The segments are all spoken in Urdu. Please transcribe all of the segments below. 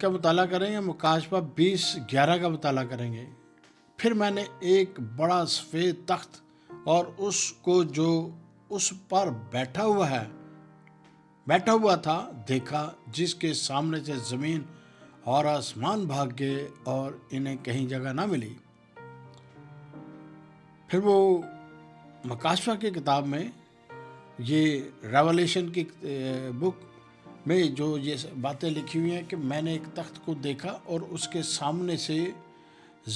کا مطالعہ کریں گے، مکاشفہ 20:11 کا مطالعہ کریں گے۔ پھر میں نے ایک بڑا سفید تخت اور اس کو جو اس پر بیٹھا ہوا تھا دیکھا، جس کے سامنے سے زمین اور آسمان بھاگ گئے اور انہیں کہیں جگہ نہ ملی۔ پھر وہ مکاشفہ کی کتاب میں، یہ ریولیشن کی بک میں جو یہ باتیں لکھی ہوئی ہیں کہ میں نے ایک تخت کو دیکھا اور اس کے سامنے سے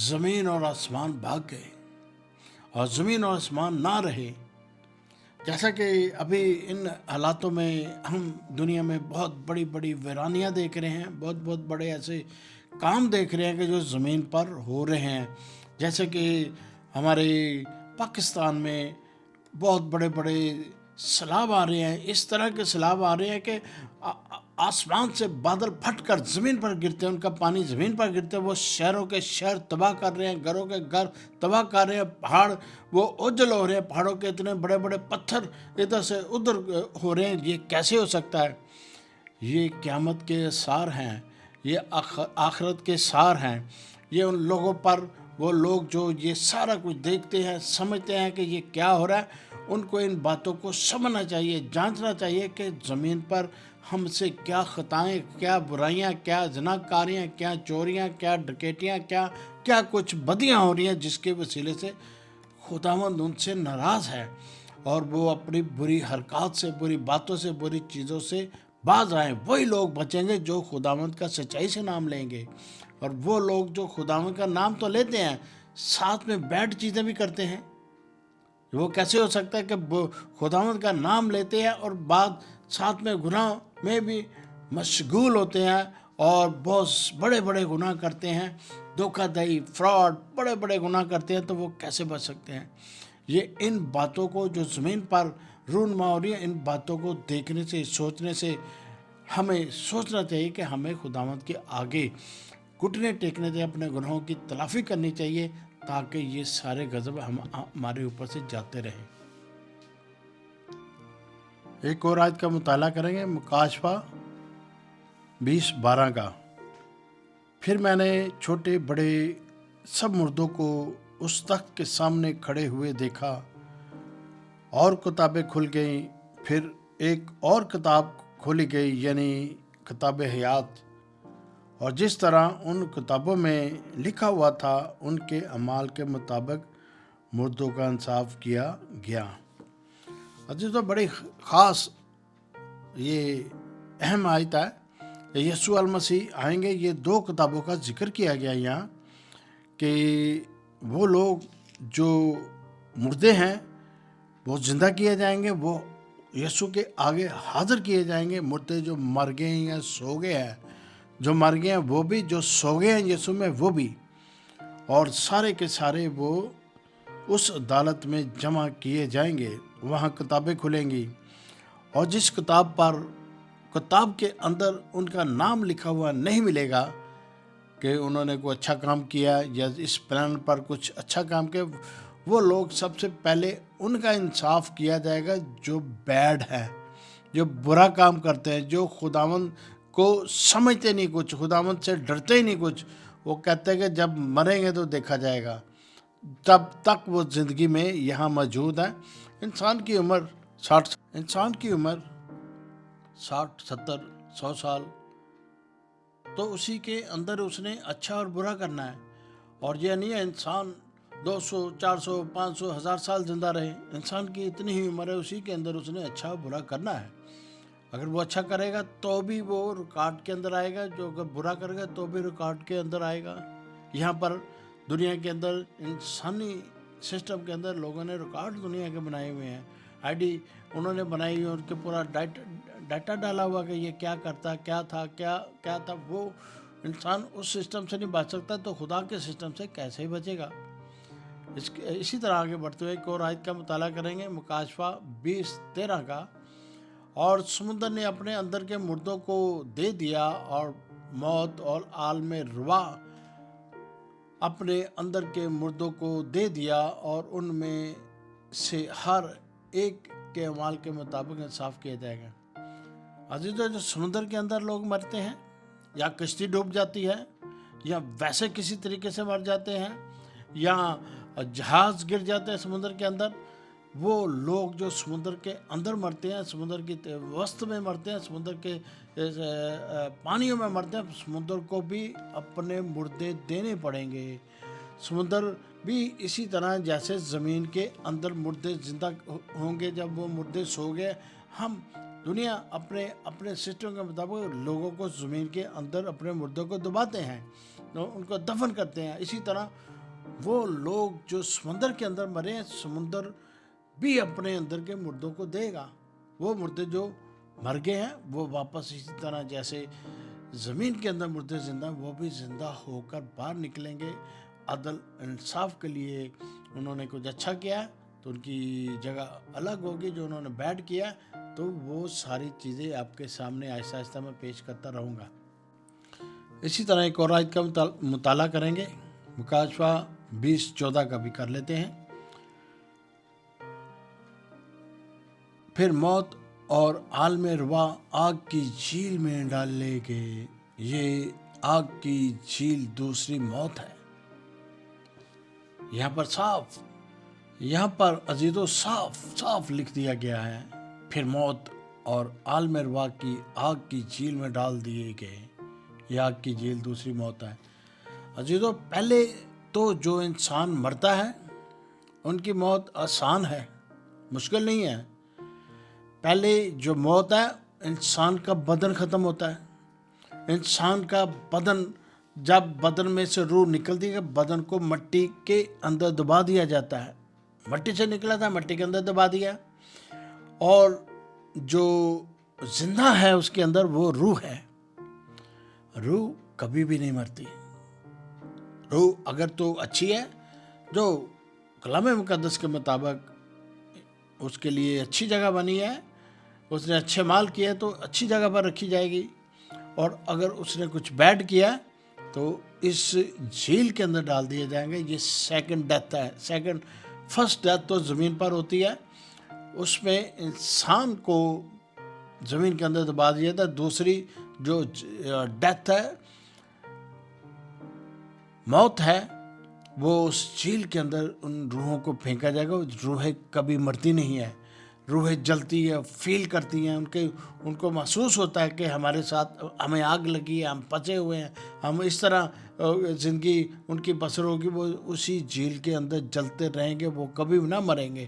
زمین اور آسمان بھاگ گئے اور زمین اور آسمان نہ رہے۔ جیسا کہ ابھی ان حالاتوں میں ہم دنیا میں بہت بڑی بڑی ویرانیاں دیکھ رہے ہیں، بہت بڑے ایسے کام دیکھ رہے ہیں کہ جو زمین پر ہو رہے ہیں، جیسے کہ ہمارے پاکستان میں بہت بڑے بڑے سیلاب آ رہے ہیں۔ اس طرح کے سیلاب آ رہے ہیں کہ آسمان سے بادل پھٹ کر زمین پر گرتے ہیں، ان کا پانی زمین پر گرتے ہیں، وہ شہروں کے شہر تباہ کر رہے ہیں، گھروں کے گھر تباہ کر رہے ہیں، پہاڑ وہ اوجل ہو رہے ہیں، پہاڑوں کے اتنے بڑے بڑے پتھر ادھر سے ادھر ہو رہے ہیں۔ یہ کیسے ہو سکتا ہے؟ یہ قیامت کے سار ہیں، یہ آخرت کے سار ہیں۔ یہ ان لوگوں پر، وہ لوگ جو یہ سارا کچھ دیکھتے ہیں، سمجھتے ہیں کہ یہ کیا ہو رہا ہے، ان کو ان باتوں کو سمجھنا چاہیے، جانچنا چاہیے کہ زمین پر ہم سے کیا خطائیں، کیا برائیاں، کیا زناکاریاں، کیا چوریاں، کیا ڈکیتیاں، کیا کچھ بدیاں ہو رہی ہیں، جس کے وسیلے سے خداوند ان سے ناراض ہے اور وہ اپنی بری حرکات سے، بری باتوں سے، بری چیزوں سے باز آئیں۔ وہی لوگ بچیں گے جو خداوند کا سچائی سے نام لیں گے، اور وہ لوگ جو خداوند کا نام تو لیتے ہیں، ساتھ میں بیڈ چیزیں بھی کرتے ہیں۔ وہ کیسے ہو سکتا ہے کہ خداوند کا نام لیتے ہیں اور بعد ساتھ میں گناہ میں بھی مشغول ہوتے ہیں اور بہت بڑے بڑے گناہ کرتے ہیں، دھوکہ دہی، فراڈ، بڑے بڑے گناہ کرتے ہیں، تو وہ کیسے بچ سکتے ہیں؟ یہ ان باتوں کو جو زمین پر رونما ہو رہی ہے، ان باتوں کو دیکھنے سے، سوچنے سے ہمیں سوچنا چاہیے کہ ہمیں خداوند کے آگے گھٹنے ٹیکنے سے اپنے گناہوں کی تلافی کرنی چاہیے، تاکہ یہ سارے غضب ہمارے اوپر سے جاتے رہیں۔ ایک اور آیت کا مطالعہ کریں گے، مکاشفہ 20:12 کا۔ پھر میں نے چھوٹے بڑے سب مردوں کو اس تخت کے سامنے کھڑے ہوئے دیکھا، اور کتابیں کھل گئیں۔ پھر ایک اور کتاب کھولی گئی، یعنی کتاب حیات، اور جس طرح ان کتابوں میں لکھا ہوا تھا ان کے اعمال کے مطابق مردوں کا انصاف کیا گیا۔ عزیزو، بڑی خاص یہ اہم آیت ہے۔ یسوع المسیح آئیں گے، یہ 2 کتابوں کا ذکر کیا گیا یہاں، کہ وہ لوگ جو مردے ہیں وہ زندہ کیے جائیں گے، وہ یسوع کے آگے حاضر کیے جائیں گے۔ مردے جو مر گئے ہیں یا سو گئے ہیں، جو مر گئے ہیں وہ بھی، جو سو گئے ہیں یسوع میں وہ بھی، اور سارے کے سارے وہ اس عدالت میں جمع کیے جائیں گے۔ وہاں کتابیں کھلیں گی، اور جس کتاب کے اندر ان کا نام لکھا ہوا نہیں ملے گا کہ انہوں نے کوئی اچھا کام کیا یا اس پلان پر کچھ اچھا کام کیا، وہ لوگ سب سے پہلے ان کا انصاف کیا جائے گا جو بیڈ ہے، جو برا کام کرتے ہیں، جو خداوند کو سمجھتے نہیں کچھ، خداوند سے ڈرتے ہی نہیں کچھ۔ وہ کہتے ہیں کہ جب مریں گے تو دیکھا جائے گا، تب تک وہ زندگی میں یہاں موجود ہیں۔ انسان کی عمر 60 70 100 سال، تو اسی کے اندر اس نے اچھا اور برا کرنا ہے، اور یہ نہیں ہے انسان 200 400 500 1000 سال زندہ رہے۔ انسان کی اتنی ہی عمر ہے، اسی کے اندر اس نے اچھا اور برا کرنا ہے۔ اگر وہ اچھا کرے گا تو بھی وہ ریکارڈ کے اندر آئے گا، جو اگر برا کرے گا تو بھی ریکارڈ کے اندر آئے گا۔ یہاں پر دنیا کے اندر انسانی سسٹم کے اندر لوگوں نے ریکارڈ دنیا کے بنائے ہوئے ہیں، آئی ڈی انہوں نے بنائی ہوئی، ان کے پورا ڈیٹا ڈالا ہوا کہ یہ کیا کرتا، کیا تھا۔ وہ انسان اس سسٹم سے نہیں بچ سکتا، تو خدا کے سسٹم سے کیسے ہی بچے گا؟ اسی طرح آگے بڑھتے ہوئے ایک اور آیت کا مطالعہ کریں گے، مکاشفہ 20:13 کا۔ اور سمندر نے اپنے اندر کے مردوں کو دے دیا، اور موت اور عالم روا اپنے اندر کے مردوں کو دے دیا، اور ان میں سے ہر ایک کے اعمال کے مطابق انصاف کیا جائے گا۔ عزیزو، جو سمندر کے اندر لوگ مرتے ہیں، یا کشتی ڈوب جاتی ہے یا ویسے کسی طریقے سے مر جاتے ہیں یا جہاز گر جاتے ہیں سمندر کے اندر، وہ لوگ جو سمندر کے اندر مرتے ہیں، سمندر کی وسط میں مرتے ہیں، سمندر کے پانیوں میں مرتے ہیں، سمندر کو بھی اپنے مردے دینے پڑیں گے۔ سمندر بھی اسی طرح جیسے زمین کے اندر مردے زندہ ہوں گے، جب وہ مردے سو گئے، ہم دنیا اپنے سسٹم کے مطابق لوگوں کو زمین کے اندر اپنے مردوں کو دباتے ہیں، ان کو دفن کرتے ہیں۔ اسی طرح وہ لوگ جو سمندر کے اندر مرے ہیں، سمندر بھی اپنے اندر کے مردوں کو دے گا۔ وہ مردے جو مر گئے ہیں وہ واپس اسی طرح جیسے زمین کے اندر مردے زندہ ہیں، وہ بھی زندہ ہو کر باہر نکلیں گے۔ عدل انصاف کے لیے انہوں نے کچھ اچھا کیا تو ان کی جگہ الگ ہوگی، جو انہوں نے بیڈ کیا تو وہ ساری چیزیں آپ کے سامنے آہستہ آہستہ میں پیش کرتا رہوں گا۔ اسی طرح ایک اور آیت کا مطالعہ کریں گے، مکاشفہ 20:14 کا بھی کر لیتے ہیں۔ پھر موت اور عالم روا آگ کی جھیل میں ڈالے گئے۔ یہ آگ کی جھیل دوسری موت ہے۔ یہاں پر عزیزو صاف لکھ دیا گیا ہے، پھر موت اور عالم روا کی آگ کی جھیل میں ڈال دیے گئے۔ یہ آگ کی جھیل دوسری موت ہے۔ عزیزو پہلے تو جو انسان مرتا ہے ان کی موت آسان ہے، مشکل نہیں ہے۔ پہلے جو موت ہے، انسان کا بدن ختم ہوتا ہے۔ انسان کا بدن، جب بدن میں سے روح نکلتی ہے، بدن کو مٹی کے اندر دبا دیا جاتا ہے۔ مٹی سے نکلا تھا، مٹی کے اندر دبا دیا، اور جو زندہ ہے اس کے اندر وہ روح ہے۔ روح کبھی بھی نہیں مرتی۔ روح اگر تو اچھی ہے، جو کلام مقدس کے مطابق اس کے لیے اچھی جگہ بنی ہے، اس نے اچھے مال کیا تو اچھی جگہ پر رکھی جائے گی، اور اگر اس نے کچھ بیڈ کیا تو اس جھیل کے اندر ڈال دیے جائیں گے۔ یہ سیکنڈ ڈیتھ ہے۔ فرسٹ ڈیتھ تو زمین پر ہوتی ہے، اس میں انسان کو زمین کے اندر دبا دیا جاتا ہے۔ دوسری جو ڈیتھ ہے، موت ہے، وہ اس جھیل کے اندر ان روحوں کو پھینکا جائے گا۔ روحیں کبھی مرتی نہیں ہے، روحیں جلتی ہے، فیل کرتی ہیں، ان کو محسوس ہوتا ہے کہ ہمارے ساتھ ہمیں آگ لگی ہے، ہم پچے ہوئے ہیں، ہم اس طرح زندگی ان کی بسر ہوگی، وہ اسی جھیل کے اندر جلتے رہیں گے، وہ کبھی نہ مریں گے۔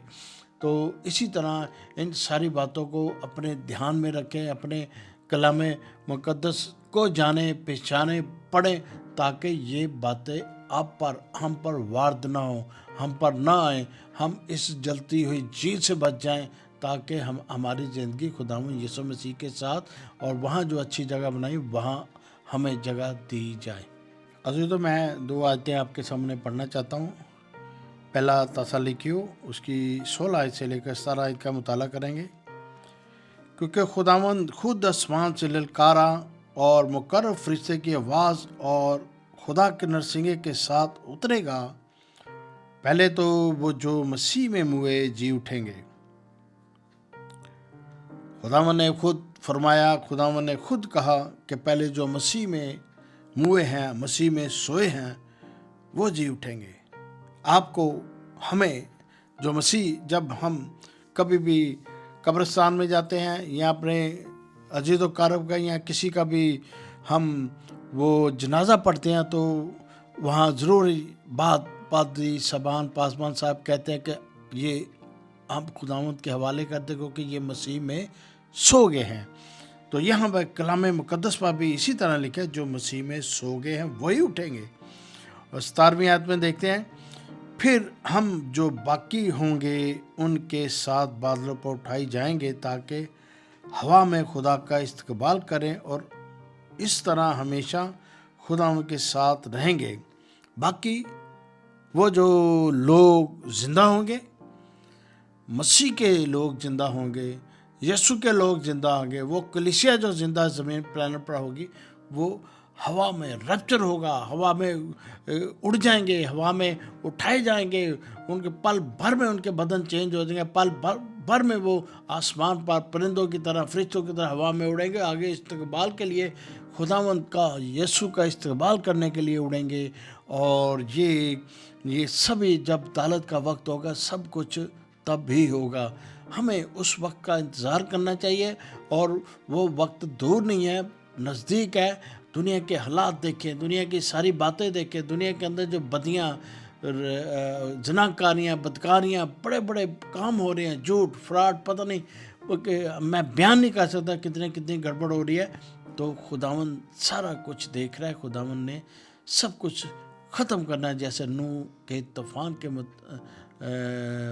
تو اسی طرح ان ساری باتوں کو اپنے دھیان میں رکھیں، اپنے کلام مقدس کو جانیں، پہچانیں، پڑھیں، تاکہ یہ باتیں آپ پر، ہم پر وارد نہ ہوں، ہم پر نہ آئیں، ہم اس جلتی ہوئی جھیل سے بچ جائیں، تاکہ ہماری زندگی خداوند یسوع مسیح کے ساتھ، اور وہاں جو اچھی جگہ بنائی وہاں ہمیں جگہ دی جائے۔ عزیزو میں 2 آیتیں آپ کے سامنے پڑھنا چاہتا ہوں۔ پہلا تسالونیکیوں اس کی 16 آیت سے لے کر 17 آیت کا مطالعہ کریں گے۔ کیونکہ خداوند خود آسمان سے للکارا اور مقرر فرشتے کی آواز اور خدا کے نرسنگے کے ساتھ اترے گا، پہلے تو وہ جو مسیح میں موئے جی اٹھیں گے۔ خداوند نے خود فرمایا، خداوند نے خود کہا کہ پہلے جو مسیح میں موئے ہیں، مسیح میں سوئے ہیں، وہ جی اٹھیں گے۔ آپ کو، ہمیں، جو مسیح، جب ہم کبھی بھی قبرستان میں جاتے ہیں یا اپنے عزیز و قارب کا یا کسی کا بھی ہم وہ جنازہ پڑھتے ہیں، تو وہاں ضروری پادری سبان پاسبان صاحب کہتے ہیں کہ یہ ہم خداوند کے حوالے کرتے ہیں، کیونکہ یہ مسیح میں سو گئے ہیں۔ تو یہاں پر کلام مقدس پر بھی اسی طرح لکھا ہے، جو مسیح میں سو گئے ہیں وہی اٹھیں گے۔ اور 17ویں آیت میں دیکھتے ہیں، پھر ہم جو باقی ہوں گے ان کے ساتھ بادلوں پر اٹھائی جائیں گے، تاکہ ہوا میں خدا کا استقبال کریں، اور اس طرح ہمیشہ خدا ان کے ساتھ رہیں گے۔ باقی وہ جو لوگ زندہ ہوں گے، مسیح کے لوگ زندہ ہوں گے، یسوع کے لوگ زندہ ہوں گے، وہ کلیسیا جو زندہ زمین پلانٹ پر ہوگی، وہ ہوا میں ریپچر ہوگا، ہوا میں اڑ جائیں گے، ہوا میں اٹھائے جائیں گے، ان کے پل بھر میں ان کے بدن چینج ہو جائیں گے، پل بھر میں وہ آسمان پر پرندوں کی طرح، فرشتوں کی طرح ہوا میں اڑیں گے، آگے استقبال کے لیے خداوند کا، یسوع کا استقبال کرنے کے لیے اڑیں گے۔ اور یہ سبھی جب دالت کا وقت ہوگا، سب کچھ تب بھی ہوگا۔ ہمیں اس وقت کا انتظار کرنا چاہیے، اور وہ وقت دور نہیں ہے، نزدیک ہے۔ دنیا کے حالات دیکھیں، دنیا کی ساری باتیں دیکھیں، دنیا کے اندر جو بدیاں، زناکاریاں، بدکاریاں، بڑے بڑے کام ہو رہے ہیں، جھوٹ فراڈ، پتہ نہیں، میں بیان نہیں کر سکتا کتنی گڑبڑ ہو رہی ہے۔ تو خداوند سارا کچھ دیکھ رہا ہے، خداوند نے سب کچھ ختم کرنا ہے۔ جیسے نوح کے طوفان کے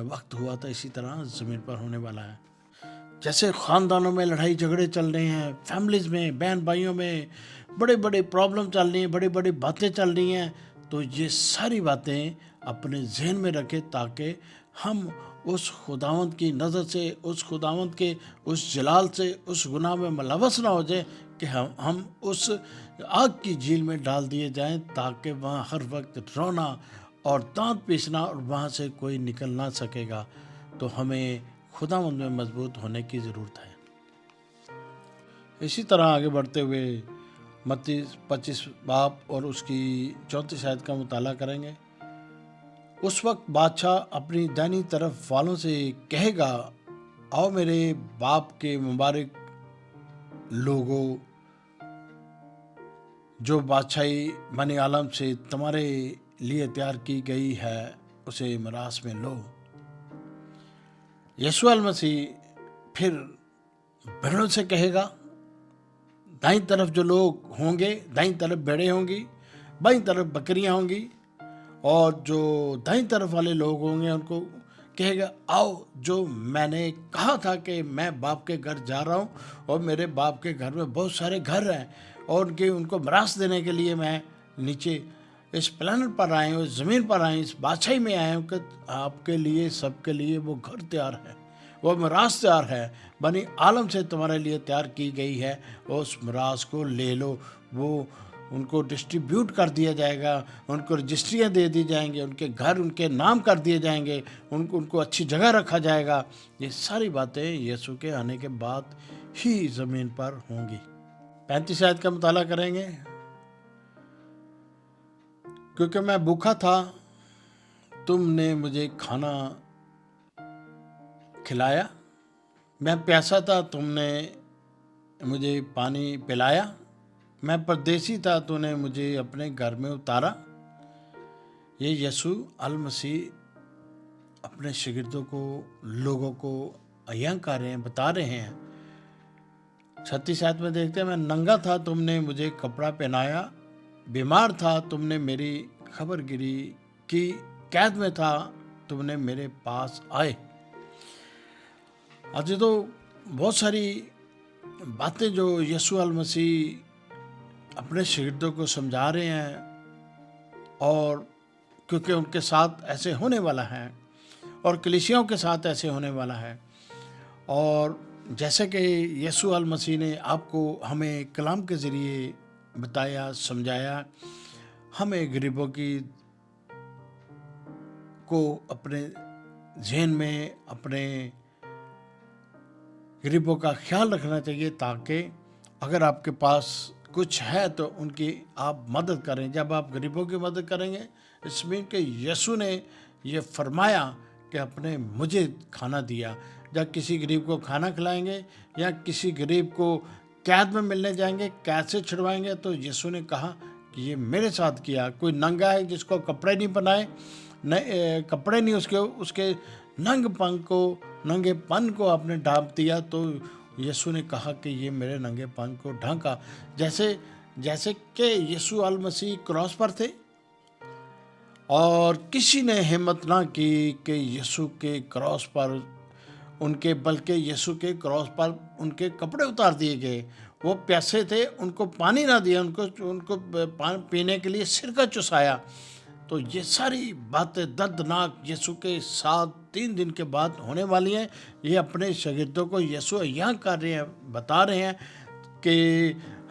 وقت ہوا تھا، اسی طرح زمین پر ہونے والا ہے۔ جیسے خاندانوں میں لڑائی جھگڑے چل رہے ہیں، فیملیز میں، بہن بھائیوں میں بڑے بڑے پرابلم چل رہی ہیں، بڑی بڑی باتیں چل رہی ہیں، تو یہ ساری باتیں اپنے ذہن میں رکھیں، تاکہ ہم اس خداوند کی نظر سے، اس خداوند کے اس جلال سے، اس گناہ میں ملوث نہ ہو جائیں کہ ہم اس آگ کی جھیل میں ڈال دیے جائیں، تاکہ وہاں ہر وقت رونا اور دانت پیسنا، اور وہاں سے کوئی نکل نہ سکے گا۔ تو ہمیں خداوند میں مضبوط ہونے کی ضرورت ہے۔ اسی طرح آگے بڑھتے ہوئے متی 25 باب اور اس کی 34 آیت کا مطالعہ کریں گے۔ اس وقت بادشاہ اپنی دائنی طرف والوں سے کہے گا، آؤ میرے باپ کے مبارک لوگوں، جو بادشاہی بنی عالم سے تمہارے لیے تیار کی گئی ہے، اسے میراث میں لو۔ یسوع المسیح پھر بھیڑوں سے کہے گا، دائیں طرف جو لوگ ہوں گے، دائیں طرف بھیڑیں ہوں گی، بائیں طرف بکریاں ہوں گی، اور جو دائیں طرف والے لوگ ہوں گے ان کو کہے گا، آؤ، جو میں نے کہا تھا کہ میں باپ کے گھر جا رہا ہوں، اور میرے باپ کے گھر میں بہت سارے گھر ہیں، اور ان کو میراث دینے کے لیے میں نیچے اس پلانٹ پر آئے ہوں، اس زمین پر آئے ہوں، اس بادشاہی میں آئے ہوں، کہ آپ کے لیے، سب کے لیے وہ گھر تیار ہے، وہ میراث تیار ہے، بنی عالم سے تمہارے لیے تیار کی گئی ہے، اس میراث کو لے لو۔ وہ ان کو ڈسٹریبیوٹ کر دیا جائے گا، ان کو رجسٹریاں دے دی جائیں گے، ان کے گھر ان کے نام کر دیے جائیں گے، ان کو اچھی جگہ رکھا جائے گا۔ یہ ساری باتیں یسوع کے آنے کے بعد ہی زمین پر ہوں گی۔ 35 آیت کا مطالعہ کریں گے۔ کیونکہ میں بھوکا تھا، تم نے مجھے کھانا کھلایا، میں پیاسا تھا، تم نے مجھے پانی پلایا، میں پردیسی تھا، تو نے مجھے اپنے گھر میں اتارا۔ یہ یسوع المسیح اپنے شاگردوں کو، لوگوں کو عیاں کر رہے ہیں، بتا رہے ہیں۔ 36 آیت میں دیکھتے ہیں، میں ننگا تھا، تم نے مجھے کپڑا پہنایا، بیمار تھا، تم نے میری خبر گیری کی، قید میں تھا، تم نے میرے پاس آئے۔ آج تو بہت ساری باتیں جو یسوع المسیح اپنے شاگردوں کو سمجھا رہے ہیں، اور کیونکہ ان کے ساتھ ایسے ہونے والا ہے، اور کلیسیوں کے ساتھ ایسے ہونے والا ہے، اور جیسے کہ یسوع المسیح نے آپ کو، ہمیں کلام کے ذریعے بتایا، سمجھایا، ہمیں غریبوں کو اپنے ذہن میں، اپنے غریبوں کا خیال رکھنا چاہیے، تاکہ اگر آپ کے پاس کچھ ہے تو ان کی آپ مدد کریں۔ جب آپ غریبوں کی مدد کریں گے، اس میں کہ یسوع نے یہ فرمایا کہ اپنے مجھے کھانا دیا، جب کسی غریب کو کھانا کھلائیں گے، یا کسی غریب کو قید میں ملنے جائیں گے، قید سے چھڑوائیں گے، تو یسوع نے کہا کہ یہ میرے ساتھ کیا۔ کوئی ننگا ہے جس کو کپڑے نہیں پہنائے، کپڑے نہیں اس کے ننگے پن کو آپ نے ڈھانپ دیا، تو یسوع نے کہا کہ یہ میرے ننگے پن کو ڈھانکا۔ جیسے کہ یسوع المسیح کراس پر تھے، اور کسی نے ہمت نہ کی کہ یسوع کے کراس پر بلکہ یسوع کے کراس پر ان کے کپڑے اتار دیے گئے۔ وہ پیاسے تھے، ان کو پانی نہ دیا، ان کو پینے کے لیے سرکہ چسایا۔ تو یہ ساری باتیں دردناک یسوع کے ساتھ 3 دن کے بعد ہونے والی ہیں۔ یہ اپنے شاگردوں کو یسوع عیاں کر رہے ہیں، بتا رہے ہیں کہ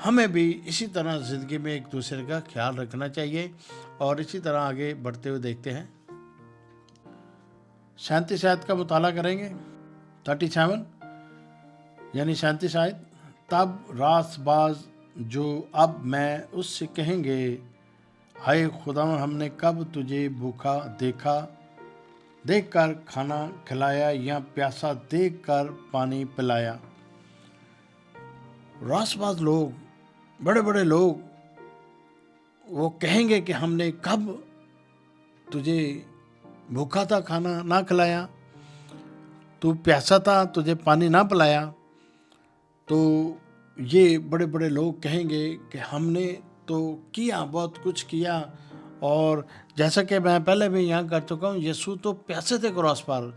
ہمیں بھی اسی طرح زندگی میں ایک دوسرے کا خیال رکھنا چاہیے، اور اسی طرح آگے بڑھتے ہوئے دیکھتے ہیں 37 آیت کا مطالعہ کریں گے۔ 37 یعنی 37 آیت، تب راست باز جو اب میں اس سے کہیں گے، ہائے خدا، ہم نے کب تجھے بھوکا دیکھ کر کھانا کھلایا یا پیاسا دیکھ کر پانی پلایا۔ راست باز لوگ، بڑے بڑے لوگ، وہ کہیں گے کہ ہم نے کب تجھے بھوکا تھا کھانا نہ کھلایا، تو پیاسا تھا تجھے پانی نہ پلایا۔ تو یہ بڑے بڑے لوگ کہیں گے کہ ہم نے تو کیا، بہت کچھ کیا، اور جیسا کہ میں پہلے بھی یہاں کر چکا ہوں، یسوع تو پیاسے تھے کراس پر،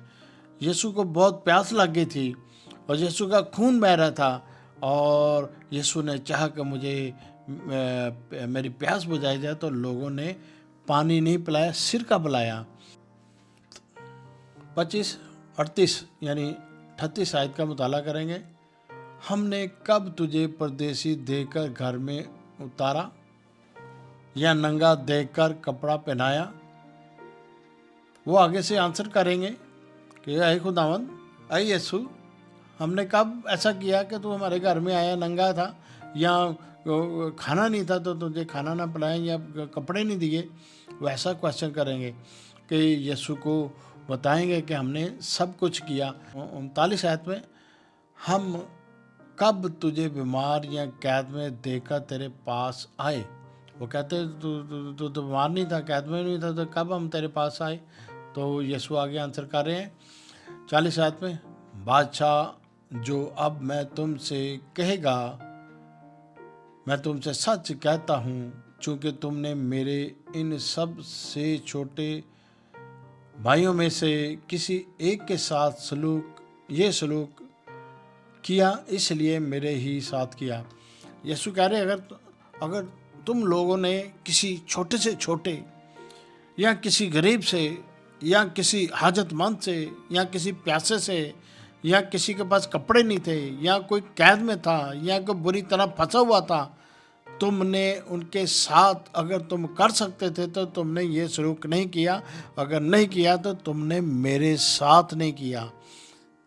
یسوع کو بہت پیاس لگ گئی تھی اور یسوع کا خون بہہ رہا تھا، اور یسوع نے چاہا کہ مجھے میری پیاس بجھائی جائے، تو لوگوں نے پانی نہیں پلایا، سرکہ پلایا۔ 38 یعنی 38 آیت کا مطالعہ کریں گے۔ ہم نے کب تجھے پردیسی دیکھ کر گھر میں اتارا یا ننگا دیکھ کر کپڑا پہنایا؟ وہ آگے سے آنسر کریں گے کہ اے خداوند، اے یسوع، ہم نے کب ایسا کیا کہ تو ہمارے گھر میں آیا ننگا تھا، یا کھانا نہیں تھا تو تجھے کھانا نہ پلایا، یا کپڑے نہیں دیے؟ وہ ایسا کوشچن کریں گے کہ یسوع کو بتائیں گے کہ ہم نے سب کچھ کیا۔ 39 آیت میں، ہم کب تجھے بیمار یا قید میں دیکھ کر تیرے پاس آئے؟ وہ کہتے تو بیمار نہیں تھا، قید میں نہیں تھا، تو کب ہم تیرے پاس آئے؟ تو یسوع آگے آنسر کر رہے ہیں 40 آیت میں، بادشاہ جو اب میں تم سے کہے گا، میں تم سے سچ کہتا ہوں، چونکہ تم نے میرے ان سب سے چھوٹے بھائیوں میں سے کسی ایک کے ساتھ یہ سلوک کیا، اس لیے میرے ہی ساتھ کیا۔ یسوع کہہ رہے اگر تم لوگوں نے کسی چھوٹے سے چھوٹے، یا کسی غریب سے، یا کسی حاجت مند سے، یا کسی پیاسے سے، یا کسی کے پاس کپڑے نہیں تھے، یا کوئی قید میں تھا، یا کوئی بری طرح پھنسا ہوا تھا، تم نے ان کے ساتھ اگر تم کر سکتے تھے تو تم نے یہ سلوک نہیں کیا، اگر نہیں کیا تو تم نے میرے ساتھ نہیں کیا۔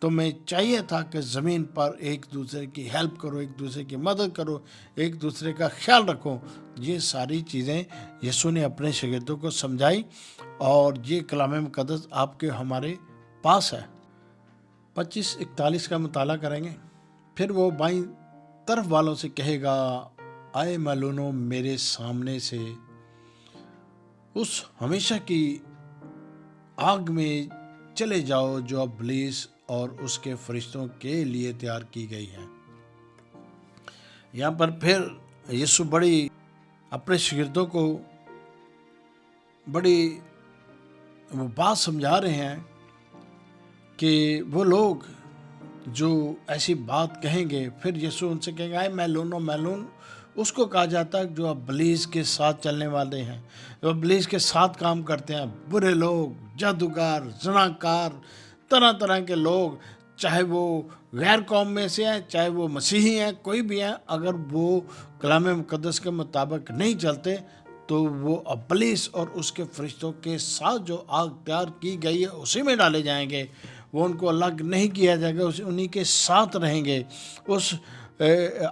تمہیں چاہیے تھا کہ زمین پر ایک دوسرے کی ہیلپ کرو، ایک دوسرے کی مدد کرو، ایک دوسرے کا خیال رکھو۔ یہ ساری چیزیں یسوع نے اپنے شاگردوں کو سمجھائی، اور یہ کلام مقدس آپ کے ہمارے پاس ہے۔ 25-41 کا مطالعہ کریں گے۔ پھر وہ بائیں طرف والوں سے کہے گا، آئے ملونو، میرے سامنے سے اس ہمیشہ کی آگ میں چلے جاؤ جو ابلیس اور اس کے فرشتوں کے لیے تیار کی گئی ہے۔ یہاں پر پھر یسوع بڑی اپنے شاگردوں کو بڑی وہ بات سمجھا رہے ہیں کہ وہ لوگ جو ایسی بات کہیں گے، پھر یسوع ان سے کہیں گے، آئے میلون اس کو کہا جاتا ہے جو ابلیس کے ساتھ چلنے والے ہیں، جو ابلیس کے ساتھ کام کرتے ہیں، برے لوگ، جادوگر، زناکار، طرح طرح کے لوگ، چاہے وہ غیر قوم میں سے ہیں، چاہے وہ مسیحی ہیں، کوئی بھی ہیں، اگر وہ کلام مقدس کے مطابق نہیں چلتے تو وہ ابلیس اور اس کے فرشتوں کے ساتھ جو آگ تیار کی گئی ہے اسی میں ڈالے جائیں گے۔ وہ ان کو الگ نہیں کیا جائے گا، انہی کے ساتھ رہیں گے، اس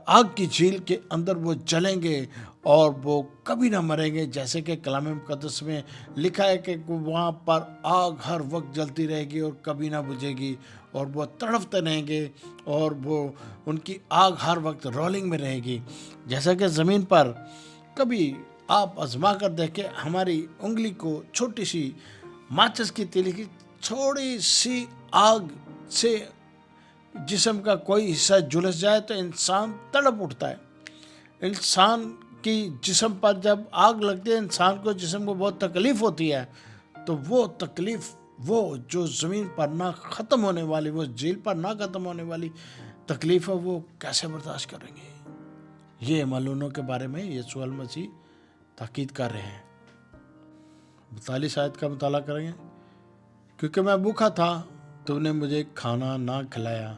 آگ کی جھیل کے اندر وہ جلیں گے، اور وہ کبھی نہ مریں گے، جیسے کہ کلام مقدس میں لکھا ہے کہ وہاں پر آگ ہر وقت جلتی رہے گی اور کبھی نہ بجھے گی، اور وہ تڑپتے رہیں گے، اور وہ ان کی آگ ہر وقت رولنگ میں رہے گی۔ جیسا کہ زمین پر کبھی آپ آزما کر دیکھیں، ہماری انگلی کو چھوٹی سی ماچس کی تیلی کی چھوٹی سی آگ سے جسم کا کوئی حصہ جھلس جائے تو انسان تڑپ اٹھتا ہے۔ انسان کی جسم پر جب آگ لگتی ہے، انسان کو جسم کو بہت تکلیف ہوتی ہے، تو وہ تکلیف وہ جو زمین پر نہ ختم ہونے والی، وہ جھیل پر نہ ختم ہونے والی تکلیف ہے، وہ کیسے برداشت کریں گے؟ یہ ملونوں کے بارے میں یسوع المسیح تاکید کر رہے ہیں۔ 42 آیت کا مطالعہ کریں گے۔ کیونکہ میں بھوکا تھا تو نے مجھے کھانا نہ کھلایا،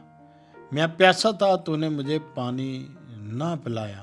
میں پیاسا تھا تو نے مجھے پانی نہ پلایا،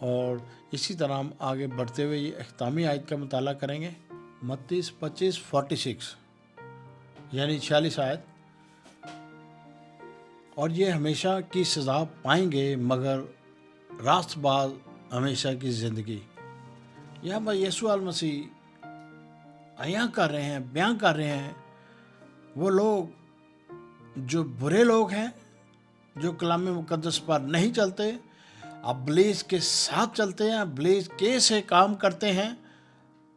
اور اسی طرح ہم آگے بڑھتے ہوئے یہ اختتامی آیت کا مطالعہ کریں گے، متی 25:46 یعنی 46 آیت۔ اور یہ ہمیشہ کی سزا پائیں گے مگر راست باز ہمیشہ کی زندگی۔ یہاں پر یسوع المسیح عیاں کر رہے ہیں، بیان کر رہے ہیں وہ لوگ جو برے لوگ ہیں، جو کلام مقدس پر نہیں چلتے، ابلیس کے ساتھ چلتے ہیں، ابلیس کے سے کام کرتے ہیں،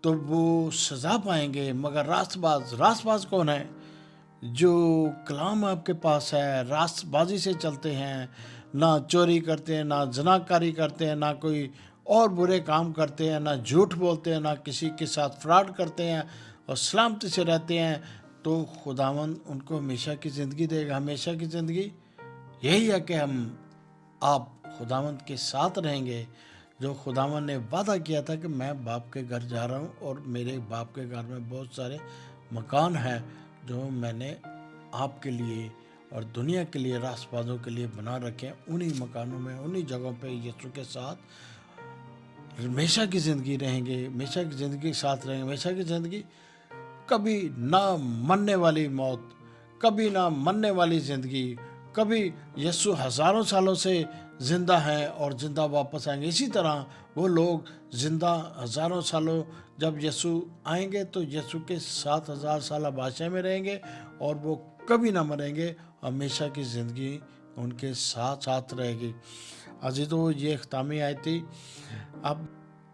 تو وہ سزا پائیں گے۔ مگر راست باز کون ہے؟ جو کلام آپ کے پاس ہے، راست بازی سے چلتے ہیں، نہ چوری کرتے ہیں، نہ زناکاری کرتے ہیں، نہ کوئی اور برے کام کرتے ہیں، نہ جھوٹ بولتے ہیں، نہ کسی کے ساتھ فراڈ کرتے ہیں اور سلامتی سے رہتے ہیں، تو خداوند ان کو ہمیشہ کی زندگی دے گا۔ ہمیشہ کی زندگی یہی ہے کہ آپ خداوند کے ساتھ رہیں گے، جو خداوند نے وعدہ کیا تھا کہ میں باپ کے گھر جا رہا ہوں اور میرے باپ کے گھر میں بہت سارے مکان ہیں جو میں نے آپ کے لیے اور دنیا کے لیے، راست بازوں کے لیے بنا رکھے ہیں۔ انہی مکانوں میں، انہی جگہوں پہ یسوع کے ساتھ ہمیشہ کی زندگی رہیں گے، ہمیشہ کی زندگی کے ساتھ رہیں گے، ہمیشہ کی زندگی، کبھی نہ مرنے والی موت، کبھی نہ مرنے والی زندگی، کبھی یسوع ہزاروں سالوں سے زندہ ہیں اور زندہ واپس آئیں گے۔ اسی طرح وہ لوگ زندہ ہزاروں سالوں جب یسوع آئیں گے تو یسوع کے 7,000 سالہ بادشاہ میں رہیں گے اور وہ کبھی نہ مریں گے، ہمیشہ کی زندگی ان کے ساتھ رہے گی۔ عزیزو، یہ اختتامی آیت تھی۔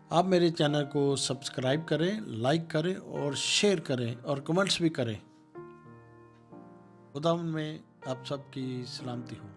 آپ میرے چینل کو سبسکرائب کریں، لائک کریں اور شیئر کریں اور کمنٹس بھی کریں۔ خدا میں آپ سب کی سلامتی ہو۔